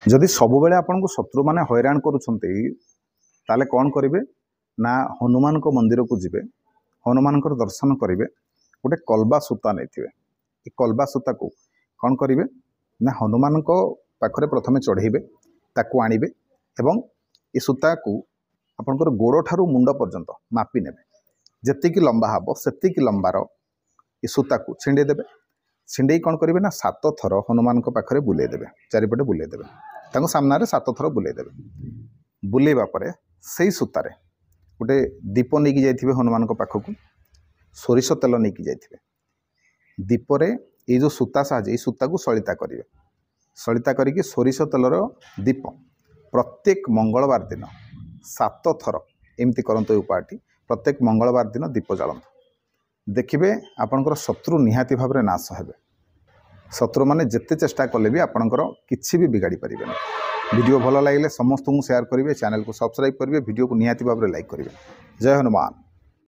जदि सब बेले आपन को शत्रु माने हैरान करुछंती ताले कौन करिवे ना हनुमान को मंदिर को जिबे हनुमान को दर्शन करिवे गोटे कलबा सूता नैथिवे ए कलबा सूता को कौन करिवे ना हनुमान को पाखरे प्रथमे चढ़ेबे ताकू आनिबे एवं ए सूता को आपनकर गोड़ ठारू मुंड पर्यंत मापी नेबे जेतिकी लंबा हबो सेतिकी लंबार ए सूता को छिंडे देबे छिंडे कौन करिवे ना 7 थर हनुमान को पाखरे बुले देबे चारिपटे बुले देबे तांको सामना रे 7 थर बुले देबे बुलेबा परे सेई सूतारे गोटे दीप नहीं जाइथिबे हनुमान को पाखकू सोरिष तेल नहीं जाइथिबे दीपरे ये जो सूता साहाଯ୍य ये सूता को सलिता करिवे सलिता करिके सोरिष तेलर दीप प्रत्येक मंगलवार दिन 7 थर एमती करंतो उपायटी प्रत्येक मंगलवार दिन दीप जालंतु देखिबे आपनकर शत्रु निहाती भाव नाश हेबे शत्रु माने जेते चेष्टा कले भी आपनकर किछि भी बिगाड़ी परिबे वीडियो भल लगे समस्त को शेयर करेंगे चैनल को सब्सक्राइब करेंगे वीडियो को निहाती भाव लाइक करेंगे। जय हनुमान।